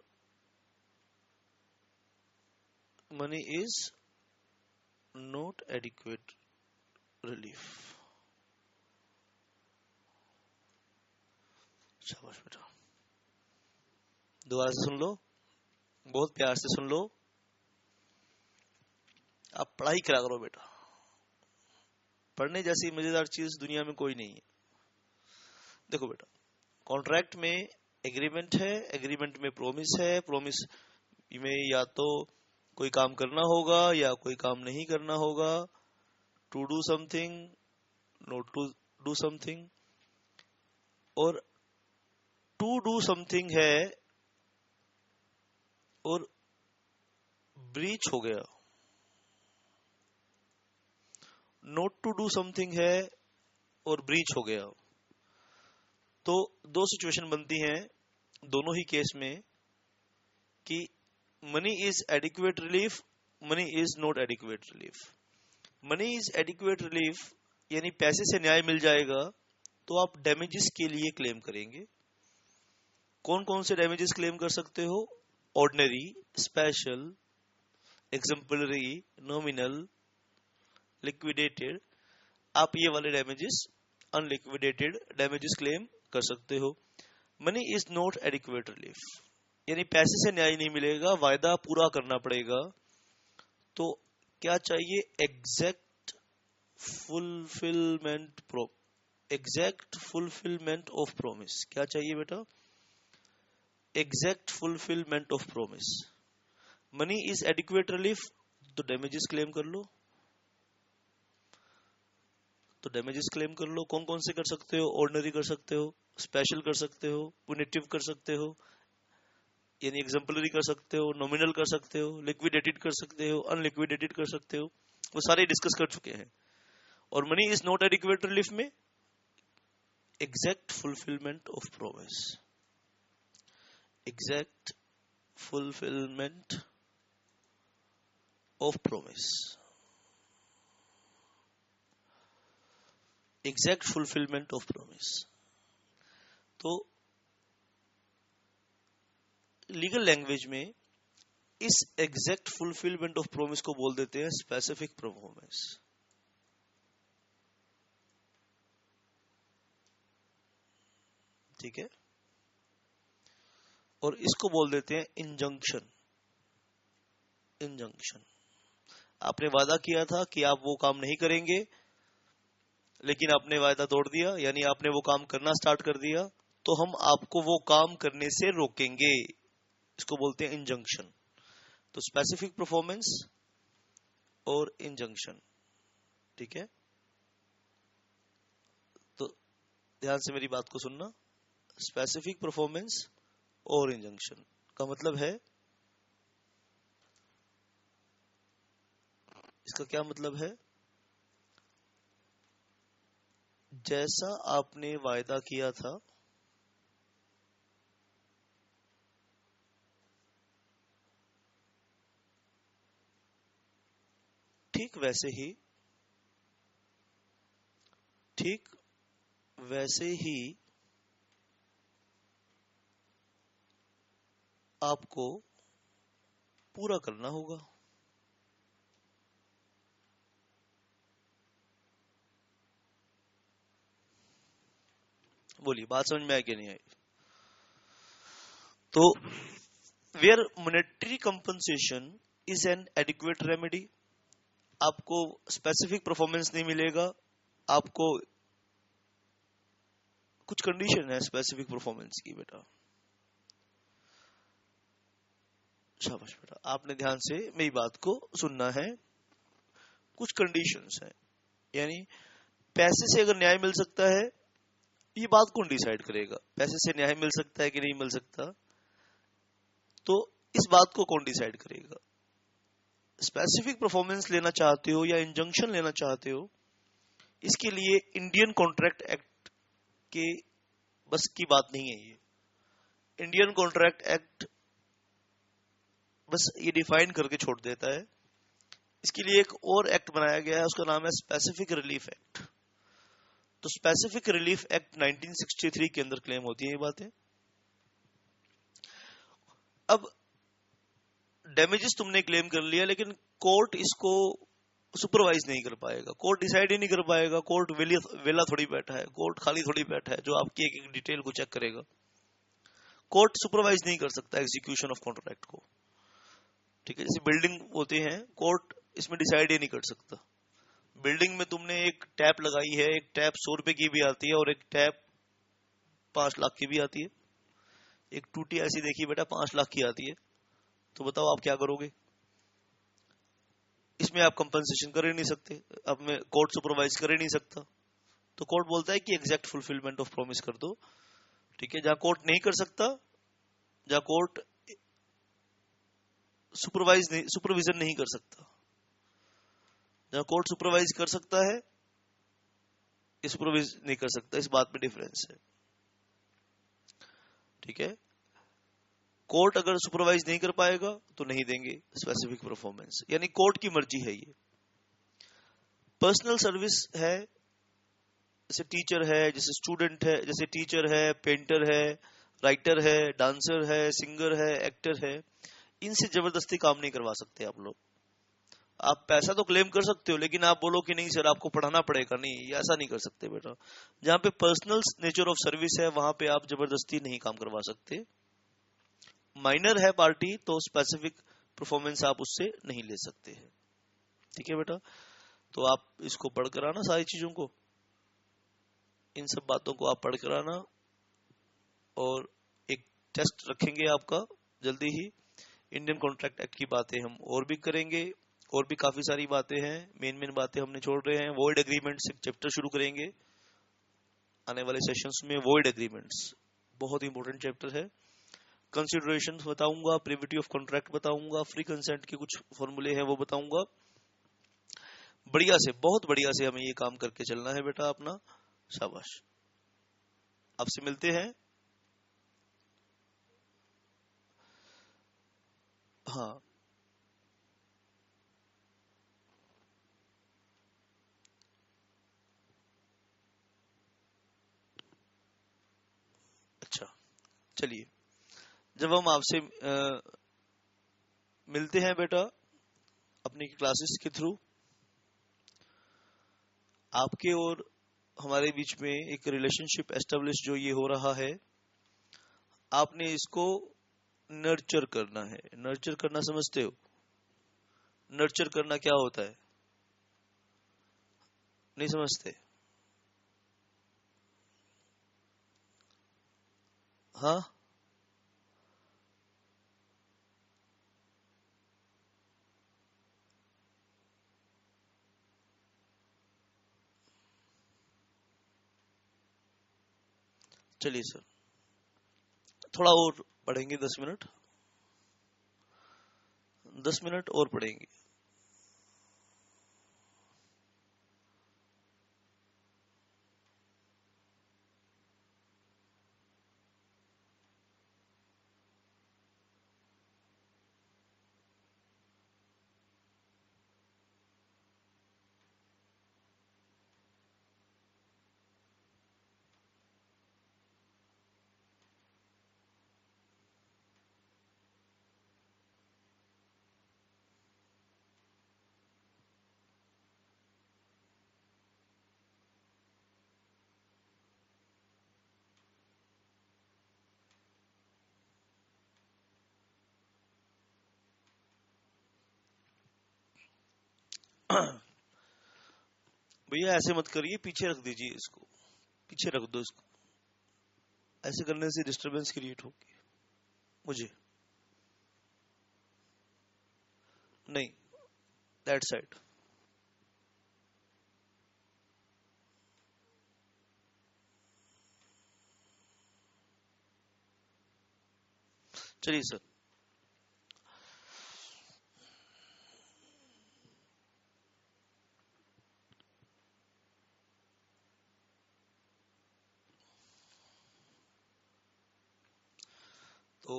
money is not adequate relief। शाबाश बेटा, दोबारा से सुन लो, बहुत प्यार से सुन लो। आप पढ़ाई करा करो बेटा, पढ़ने जैसी मजेदार चीज दुनिया में कोई नहीं है। देखो बेटा, कॉन्ट्रैक्ट में एग्रीमेंट है, एग्रीमेंट में प्रॉमिस है, प्रॉमिस में या तो कोई काम करना होगा या कोई काम नहीं करना होगा, to do something, not to do something. और टू डू समथिंग है और ब्रीच हो गया, नॉट टू डू समथिंग है और ब्रीच हो गया। तो दो सिचुएशन बनती हैं दोनों ही केस में कि money is adequate relief, money is not adequate relief. Money is adequate relief यानी पैसे से न्याय मिल जाएगा, तो आप डैमेजेस के लिए क्लेम करेंगे। कौन कौन से डैमेजेस क्लेम कर सकते हो? Ordinary, special, exemplary, nominal, liquidated. आप ये वाले डैमेजेस, अनलिक्विडेटेड डैमेजेस क्लेम कर सकते हो। Money is not adequate relief यानी पैसे से न्याय नहीं मिलेगा, वायदा पूरा करना पड़ेगा। तो क्या चाहिए? Exact fulfilment of promise. क्या चाहिए बेटा? Exact fulfilment of promise. Money is adequate relief, तो डैमेजेस क्लेम कर लो, तो डैमेजेस क्लेम कर लो। कौन कौन से कर सकते हो? ऑर्डिनरी कर सकते हो, स्पेशल कर सकते हो, पुनिटिव कर सकते हो यानी एग्जाम्पलरी कर सकते हो, नॉमिनल कर सकते हो, लिक्विडेटेड कर सकते हो, अनलिक्विडेटेड कर सकते हो। वो सारे डिस्कस कर चुके हैं। और money is not adequate relief में exact fulfilment of promise, exact fulfilment of promise, exact fulfilment of promise. तो लीगल लैंग्वेज में इस एग्जैक्ट फुलफिलमेंट ऑफ प्रॉमिस को बोल देते हैं स्पेसिफिक परफॉर्मेंस। ठीक है, और इसको बोल देते हैं इंजंक्शन। इंजंक्शन, आपने वादा किया था कि आप वो काम नहीं करेंगे, लेकिन आपने वायदा तोड़ दिया, यानी आपने वो काम करना स्टार्ट कर दिया, तो हम आपको वो काम करने से रोकेंगे। इसको बोलते हैं इंजंक्शन। तो स्पेसिफिक परफॉर्मेंस और इंजंक्शन, ठीक है। तो ध्यान से मेरी बात को सुनना। स्पेसिफिक परफॉर्मेंस और इंजंक्शन का मतलब है, इसका क्या मतलब है, जैसा आपने वायदा किया था ठीक वैसे ही आपको पूरा करना होगा। बोलिए, बात समझ में आई कि नहीं आई? तो where monetary compensation is an adequate remedy, आपको स्पेसिफिक परफॉर्मेंस नहीं मिलेगा, आपको कुछ कंडीशन है स्पेसिफिक परफॉर्मेंस की बेटा। शाबाश बेटा, आपने ध्यान से मेरी बात को सुनना है। कुछ कंडीशंस हैं, यानी पैसे से अगर न्याय मिल सकता है, ये बात कौन डिसाइड करेगा? पैसे से न्याय मिल सकता है कि नहीं मिल सकता, तो इस बात को कौन डिसाइड करेगा? स्पेसिफिक परफॉर्मेंस लेना चाहते हो या इंजंक्शन लेना चाहते हो, इसके लिए इंडियन कॉन्ट्रैक्ट एक्ट के बस की बात नहीं है। ये इंडियन कॉन्ट्रैक्ट एक्ट बस ये डिफाइन करके छोड़ देता है। इसके लिए एक और एक्ट बनाया गया है, उसका नाम है स्पेसिफिक रिलीफ एक्ट। तो स्पेसिफिक रिलीफ एक्ट 1963 के अंदर क्लेम होती है ये बातें। अब डैमेजेस तुमने क्लेम कर लिया, लेकिन कोर्ट इसको सुपरवाइज नहीं कर पाएगा, कोर्ट डिसाइड ही नहीं कर पाएगा। कोर्ट वेला थोड़ी बैठा है, कोर्ट खाली थोड़ी बैठा है जो आपकी एक एक डिटेल को चेक करेगा। कोर्ट सुपरवाइज नहीं कर सकता एग्जीक्यूशन ऑफ कॉन्ट्रैक्ट को, ठीक है। जैसे बिल्डिंग होती है, कोर्ट इसमें डिसाइड ही नहीं कर सकता। बिल्डिंग में तुमने एक टैप लगाई है, एक टैप 100 रुपए की भी आती है और एक टैप 5 लाख की भी आती है। एक टूटी ऐसी देखी बेटा 5 लाख की आती है, तो बताओ आप क्या करोगे? इसमें आप कंपनसेशन कर ही नहीं सकते, अब मैं कोर्ट सुपरवाइज कर ही नहीं सकता। तो कोर्ट बोलता है कि एग्जैक्ट फुलफिलमेंट ऑफ प्रॉमिस कर दो, ठीक है। जहां कोर्ट नहीं कर सकता, जहां कोर्ट सुपरविजन नहीं कर सकता, जहां कोर्ट सुपरवाइज कर सकता है, ये सुपरवाइज नहीं कर सकता, इस बात में डिफरेंस है, ठीक है। कोर्ट अगर सुपरवाइज नहीं कर पाएगा तो नहीं देंगे स्पेसिफिक परफॉर्मेंस, यानी कोर्ट की मर्जी है ये। पर्सनल सर्विस है, जैसे टीचर है, जैसे स्टूडेंट है, जैसे टीचर है, पेंटर है, राइटर है, डांसर है, सिंगर है, एक्टर है, इनसे जबरदस्ती काम नहीं करवा सकते आप लोग। आप पैसा तो क्लेम कर सकते हो, लेकिन आप बोलो कि नहीं सर आपको पढ़ाना पड़ेगा, नहीं, ये ऐसा नहीं कर सकते बेटा। जहां पे पर्सनल नेचर ऑफ सर्विस है, वहां पे आप जबरदस्ती नहीं काम करवा सकते। माइनर है पार्टी, तो स्पेसिफिक परफॉर्मेंस आप उससे नहीं ले सकते हैं, ठीक है बेटा। तो आप इसको पढ़ कर आना, सारी चीजों को, इन सब बातों को आप पढ़ कर आना। और एक टेस्ट रखेंगे आपका जल्दी ही। इंडियन कॉन्ट्रैक्ट एक्ट की बातें हम और भी करेंगे, और भी काफी सारी बातें हैं, मेन बातें हमने छोड़ रहे हैं। वॉइड एग्रीमेंट से चैप्टर शुरू करेंगे आने वाले सेशंस में। वॉइड एग्रीमेंट्स बहुत इंपॉर्टेंट चैप्टर है। कंसिडरेशन बताऊंगा, प्रिविटी ऑफ कॉन्ट्रैक्ट बताऊंगा, फ्री कंसेंट के कुछ फॉर्मूले हैं वो बताऊंगा। बढ़िया से, बहुत बढ़िया से हमें ये काम करके चलना है बेटा अपना। शाबाश, आपसे मिलते हैं। हाँ, अच्छा, चलिए। जब हम आपसे मिलते हैं बेटा अपनी क्लासेस के थ्रू, आपके और हमारे बीच में एक रिलेशनशिप एस्टेब्लिश जो ये हो रहा है, आपने इसको नर्चर करना है। नर्चर करना समझते हो? नर्चर करना क्या होता है? नहीं समझते? हाँ, चलिए सर, थोड़ा और पढ़ेंगे, 10 मिनट, 10 मिनट और पढ़ेंगे। भैया ऐसे मत करिए, पीछे रख दीजिए इसको, पीछे रख दो इसको, ऐसे करने से डिस्टरबेंस क्रिएट होगी मुझे। नहीं, दैट साइड। चलिए सर, तो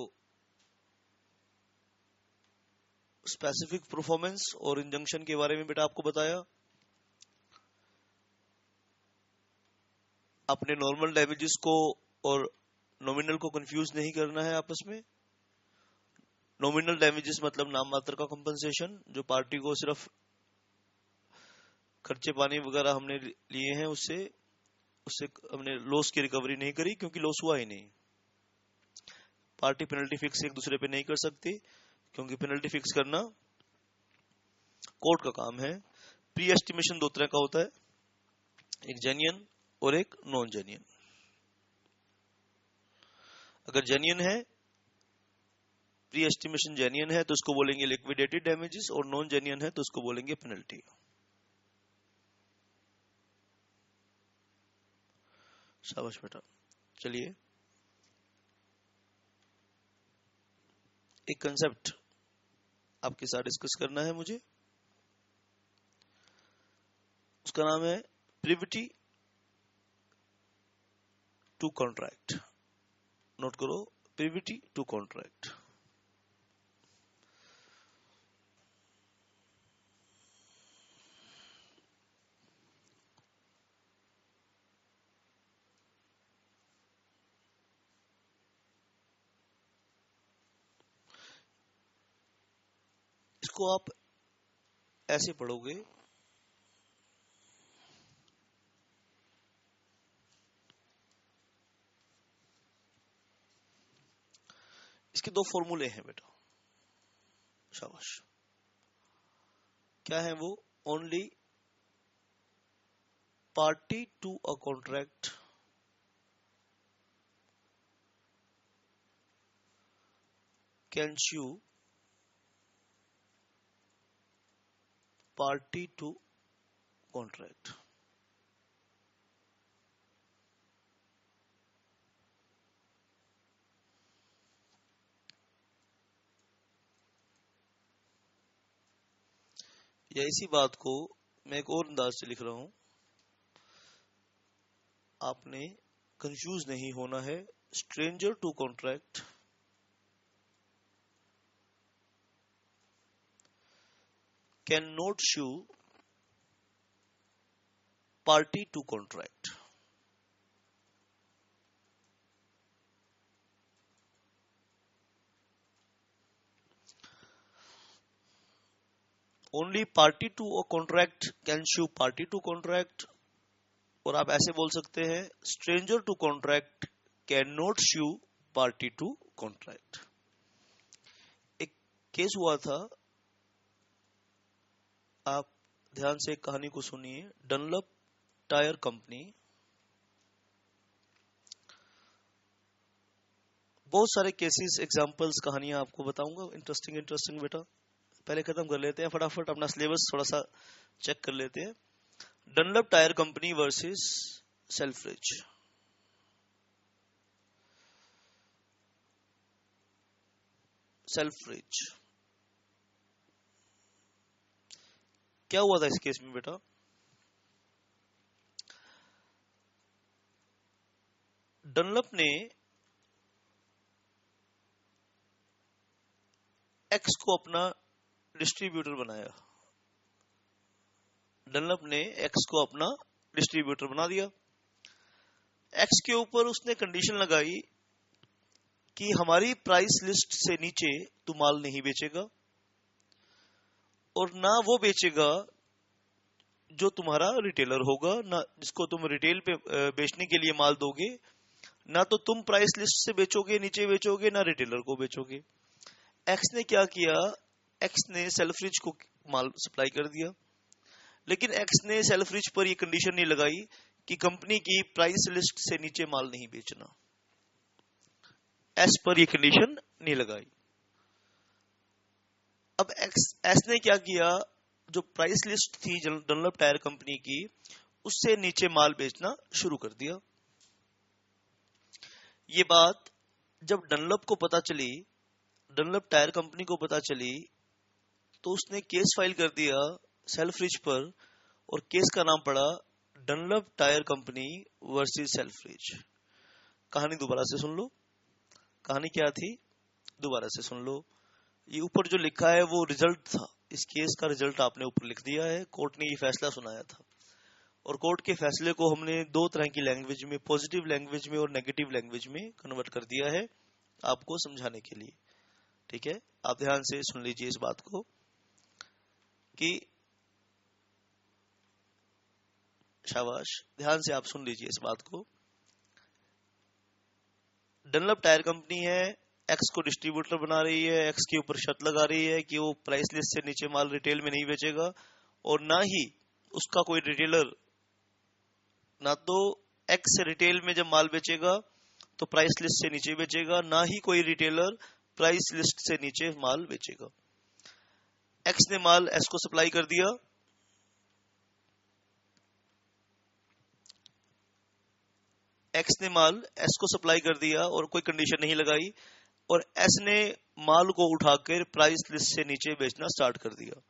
स्पेसिफिक परफॉर्मेंस और इंजंक्शन के बारे में बेटा आपको बताया। आपने नॉर्मल डैमेजेस को और नॉमिनल को कंफ्यूज नहीं करना है आपस में। नॉमिनल डैमेजेस मतलब नाम मात्र का कंपनसेशन, जो पार्टी को सिर्फ खर्चे पानी वगैरह हमने लिए हैं, उससे उससे हमने लॉस की रिकवरी नहीं करी, क्योंकि लॉस हुआ ही नहीं। पार्टी पेनल्टी फिक्स एक दूसरे पे नहीं कर सकती, क्योंकि पेनल्टी फिक्स करना कोर्ट का काम है। प्री एस्टिमेशन दो तरह का होता है, एक जेन्युइन और एक नॉन जेन्युइन। अगर जेन्युइन है, प्री एस्टिमेशन जेन्युइन है, तो उसको बोलेंगे लिक्विडेटेड डैमेजेस, और नॉन जेन्युइन है तो उसको बोलेंगे पेनल्टी। शाबाश बेटा। चलिए, एक कंसेप्ट आपके साथ डिस्कस करना है मुझे, उसका नाम है प्रिविटी टू कॉन्ट्रैक्ट। नोट करो, प्रिविटी टू कॉन्ट्रैक्ट। इसको आप ऐसे पढ़ोगे, इसके दो फॉर्मूले हैं बेटा। शाबाश। क्या है वो? Only party to a contract can sue party to contract. या इसी बात को मैं एक और अंदाज से लिख रहा हूं, आपने कंफ्यूज नहीं होना है। Stranger to contract can not sue party to contract. Only party to a contract can sue party to contract, और आप ऐसे बोल सकते हैं stranger to contract can not sue party to contract. एक केस हुआ था, आप ध्यान से एक कहानी को सुनिए। डनलप टायर कंपनी, बहुत सारे केसेस, एग्जांपल्स, कहानियां आपको बताऊंगा, इंटरेस्टिंग इंटरेस्टिंग बेटा। पहले खत्म कर लेते हैं फटाफट, अपना सिलेबस थोड़ा सा चेक कर लेते हैं। Dunlop tyre company versus Selfridge. Selfridge. क्या हुआ था इस केस में बेटा? डनलप ने एक्स को अपना डिस्ट्रीब्यूटर बनाया। डनलप ने एक्स को अपना डिस्ट्रीब्यूटर बना दिया। एक्स के ऊपर उसने कंडीशन लगाई कि हमारी प्राइस लिस्ट से नीचे तू माल नहीं बेचेगा, और ना वो बेचेगा जो तुम्हारा रिटेलर होगा, ना जिसको तुम रिटेल पे बेचने के लिए माल दोगे, ना तो तुम प्राइस लिस्ट से बेचोगे, नीचे बेचोगे, ना रिटेलर को बेचोगे। एक्स ने क्या किया? एक्स ने सेल्फ्रिज को माल सप्लाई कर दिया, लेकिन एक्स ने सेल्फ्रिज पर यह कंडीशन नहीं लगाई कि कंपनी की प्राइस लिस्ट से नीचे माल नहीं बेचना। एस पर यह कंडीशन नहीं लगाई। अब एस ने क्या किया? जो प्राइस लिस्ट थी डनलप टायर कंपनी की, उससे नीचे माल बेचना शुरू कर दिया। ये बात जब डनलप को पता चली, डनलप टायर कंपनी को पता चली, तो उसने केस फाइल कर दिया सेल्फ्रिज पर, और केस का नाम पड़ा Dunlop tyre company versus Selfridge. कहानी दोबारा से सुन लो। कहानी क्या थी? दोबारा से सुन लो। ये ऊपर जो लिखा है वो रिजल्ट था। इस केस का रिजल्ट आपने ऊपर लिख दिया है। कोर्ट ने ये फैसला सुनाया था, और कोर्ट के फैसले को हमने दो तरह की लैंग्वेज में, पॉजिटिव लैंग्वेज में और नेगेटिव लैंग्वेज में कन्वर्ट कर दिया है आपको समझाने के लिए। ठीक है, आप ध्यान से सुन लीजिए इस बात को कि शाबाश, ध्यान से आप सुन लीजिए इस बात को। डनलप टायर कंपनी है, एक्स को डिस्ट्रीब्यूटर बना रही है, एक्स के ऊपर शर्त लगा रही है कि वो प्राइस लिस्ट से नीचे माल रिटेल में नहीं बेचेगा, और ना ही उसका कोई रिटेलर, ना तो एक्स रिटेल में जब माल बेचेगा तो प्राइस लिस्ट से नीचे बेचेगा, ना ही कोई रिटेलर प्राइस लिस्ट से नीचे माल बेचेगा। एक्स ने माल एस को सप्लाई कर दिया। एक्स ने माल एस को सप्लाई कर दिया और कोई कंडीशन नहीं लगाई, और एस ने माल को उठाकर प्राइस लिस्ट से नीचे बेचना स्टार्ट कर दिया।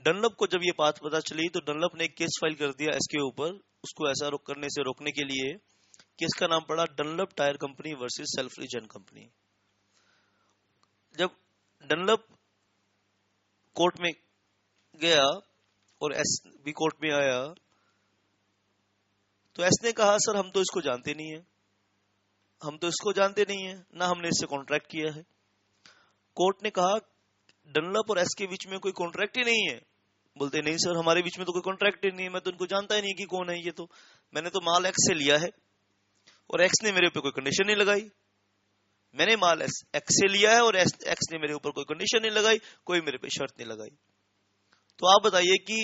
डनलप को जब ये बात पता चली तो डनलप ने केस फाइल कर दिया एस के ऊपर, उसको ऐसा करने से रोकने के लिए। केस का नाम पड़ा Dunlop tyre company versus Selfridge and company. जब डनलप कोर्ट में गया और एस भी कोर्ट में आया, तो एस ने कहा सर हम तो इसको जानते नहीं है, हम तो इसको जानते नहीं है, ना हमने इससे कॉन्ट्रैक्ट किया है। कोर्ट ने कहा डनलप और एस के बीच में कोई कॉन्ट्रैक्ट ही नहीं है। बोलते नहीं सर हमारे बीच में तो कोई कॉन्ट्रैक्ट ही नहीं है, मैं तो उनको जानता ही नहीं कि कौन है ये, तो मैंने तो माल एक्स से लिया है और एक्स ने मेरे ऊपर कोई कंडीशन नहीं लगाई। मैंने माल एक्स से लिया है और एक्स ने मेरे ऊपर कोई कंडीशन नहीं लगाई, कोई मेरे पे शर्त नहीं लगाई। तो आप बताइए कि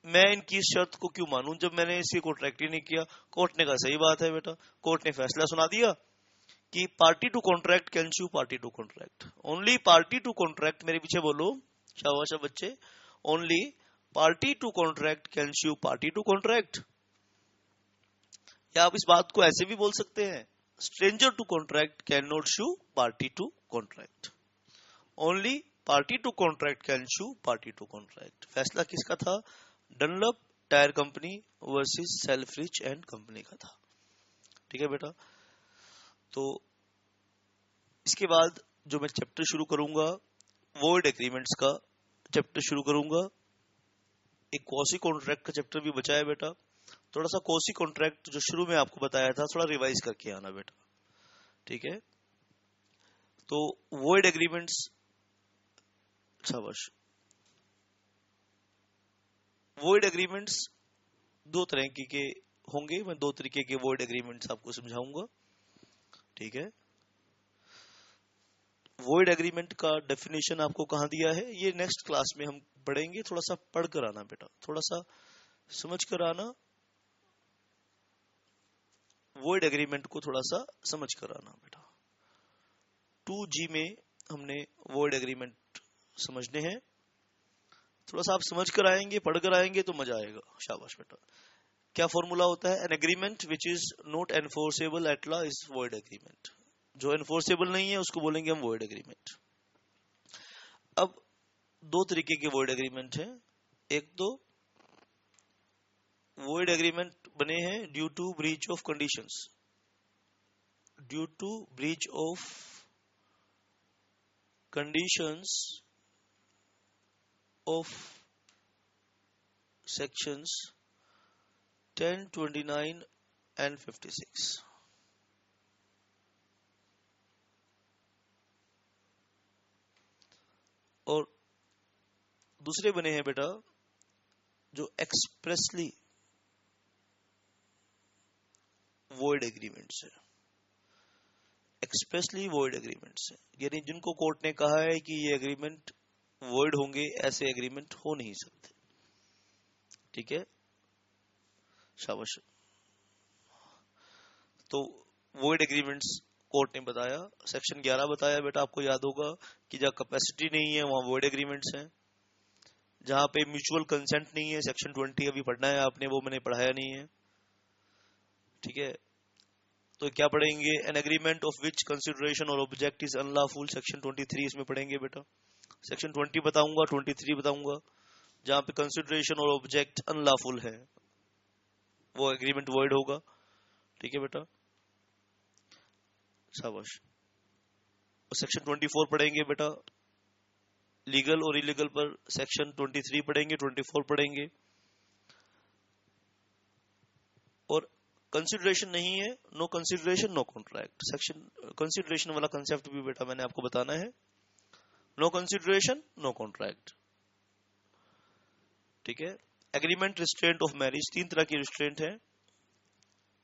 मैं इनकी शर्त को क्यों मानूं जब मैंने इसी कॉन्ट्रैक्ट ही नहीं किया। कोर्ट ने कहा सही बात है बेटा। कोर्ट ने फैसला सुना दिया कि party to contract can sue party to contract. Only party to contract, मेरे पीछे बोलो शाबाश बच्चे, only party to contract can sue party to contract. या आप इस बात को ऐसे भी बोल सकते हैं, stranger to contract can not sue party to contract. Only party to contract can sue party to contract. फैसला किसका था? Dunlop tyre company versus Selfridge and company का था। ठीक है बेटा। तो इसके बाद जो मैं चैप्टर शुरू करूंगा, वॉइड एग्रीमेंट्स का चैप्टर शुरू करूंगा। एक क्वासी कॉन्ट्रैक्ट का चैप्टर भी बचा है बेटा। थोड़ा सा क्वासी कॉन्ट्रैक्ट जो शुरू में आपको बताया था थोड़ा रिवाइज करके आना बेटा। ठीक है। तो वॉइड एग्रीमेंट्स, शाबाश। वॉइड एग्रीमेंट्स दो तरह के होंगे, मैं दो तरीके के वॉइड एग्रीमेंट्स आपको समझाऊंगा। ठीक है। वॉइड एग्रीमेंट का डेफिनेशन आपको कहां दिया है ये नेक्स्ट क्लास में हम पढ़ेंगे। थोड़ा सा पढ़ कर आना बेटा, थोड़ा सा समझ कर आना। वॉइड एग्रीमेंट को थोड़ा सा समझ कर आना बेटा। 2G में हमने वॉइड एग्रीमेंट समझने हैं। थोड़ा सा आप समझ कर आएंगे, पढ़ कर आएंगे तो मजा आएगा। शाबाश बेटा। क्या फॉर्मूला होता है? An agreement which is not enforceable at law is void agreement. जो एनफोर्सेबल नहीं है उसको बोलेंगे हम वॉइड एग्रीमेंट। अब दो तरीके के वॉइड एग्रीमेंट हैं। एक तो वॉइड एग्रीमेंट बने हैं due to breach of conditions, due to breach of conditions of sections 10, 29 and 56। और दूसरे बने हैं बेटा जो एक्सप्रेसली वॉइड एग्रीमेंट्स है, एक्सप्रेसली वॉइड एग्रीमेंट्स है, यानी जिनको कोर्ट ने कहा है कि ये एग्रीमेंट वॉइड होंगे, ऐसे एग्रीमेंट हो नहीं सकते। ठीक है, शाबाश। तो वॉइड एग्रीमेंट्स कोर्ट ने बताया, सेक्शन 11 बताया बेटा, आपको याद होगा कि जहां कैपेसिटी नहीं है वहां वॉइड एग्रीमेंट्स हैं, जहां पे म्यूचुअल कंसेंट नहीं है, सेक्शन 20 अभी पढ़ना है आपने, वो मैंने पढ़ाया नहीं है। ठीक है, तो क्या पढ़ेंगे, an agreement of which consideration और ऑब्जेक्ट इज अनलॉफुल, सेक्शन 23 इसमें पढ़ेंगे बेटा। सेक्शन 20 बताऊंगा, 23 बताऊंगा, जहां पे कंसिडरेशन और ऑब्जेक्ट अनलॉफुल है वो एग्रीमेंट वॉइड होगा। ठीक है बेटा, शाबाश। सेक्शन 24 पढ़ेंगे बेटा, लीगल और इलीगल पर सेक्शन 23 पढ़ेंगे, 24 पढ़ेंगे। और कंसिडरेशन नहीं है, no consideration no contract, section consideration वाला कंसेप्ट भी बेटा मैंने आपको बताना है, नो कंसिडरेशन नो कॉन्ट्रैक्ट। ठीक है, एग्रीमेंट रिस्ट्रेंट ऑफ मैरिज, 3 तरह की रिस्ट्रेंट है।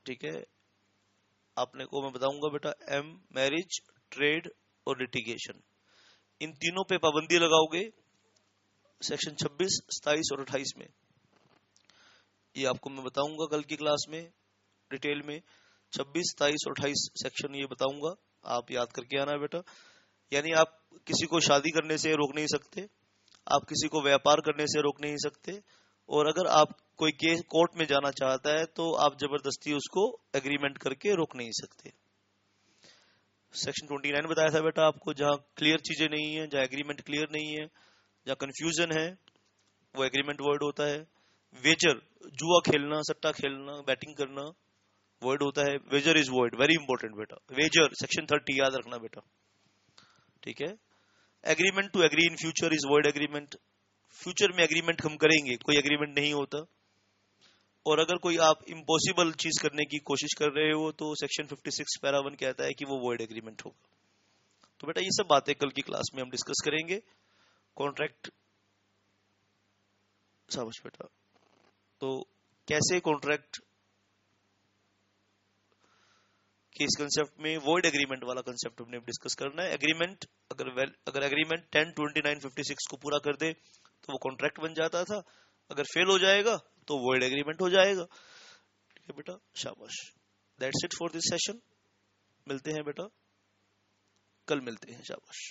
ठीक है, आपने को मैं बताऊंगा बेटा, एम मैरिज, ट्रेड और लिटिगेशन, इन तीनों पे पाबंदी लगाओगे सेक्शन 26, 27 और 28 में। ये आपको मैं बताऊंगा कल की क्लास में डिटेल में, 26, 27 और 28 सेक्शन ये बताऊंगा, आप याद करके आना बेटा। यानी आप किसी को शादी करने से रोक नहीं सकते, आप किसी को व्यापार करने से रोक नहीं सकते, और अगर आप कोई केस कोर्ट में जाना चाहता है तो आप जबरदस्ती उसको एग्रीमेंट करके रोक नहीं सकते। सेक्शन 29 बताया था बेटा आपको, जहां क्लियर चीजें नहीं है, जहां एग्रीमेंट क्लियर नहीं है, जहां कंफ्यूजन है, वो एग्रीमेंट वर्ड होता है। वेजर, जुआ खेलना, सट्टा खेलना, बैटिंग करना, वर्ड होता है, wager is word, very important बेटा, वेजर सेक्शन 30 याद रखना बेटा। ठीक है, agreement to agree in future is word agreement, future में एग्रीमेंट हम करेंगे, कोई एग्रीमेंट नहीं होता। और अगर कोई आप इम्पॉसिबल चीज करने की कोशिश कर रहे हो तो सेक्शन 56 पैरा 1 कहता है कि वो वर्ड एग्रीमेंट होगा। तो बेटा ये सब बातें कल की क्लास में हम डिस्कस करेंगे। कॉन्ट्रैक्ट, शाबाश बेटा। तो कैसे कॉन्ट्रैक्ट कि इस कंसेप्ट में वॉइड एग्रीमेंट वाला कंसेप्ट हमने डिस्कस करना है। एग्रीमेंट अगर एग्रीमेंट 10, 29, 56 को पूरा कर दे तो वो कॉन्ट्रैक्ट बन जाता था, अगर फेल हो जाएगा तो वॉइड एग्रीमेंट हो जाएगा। ठीक है बेटा, शाबाश। That's it for this session, मिलते हैं बेटा, कल मिलते हैं, शाबाश।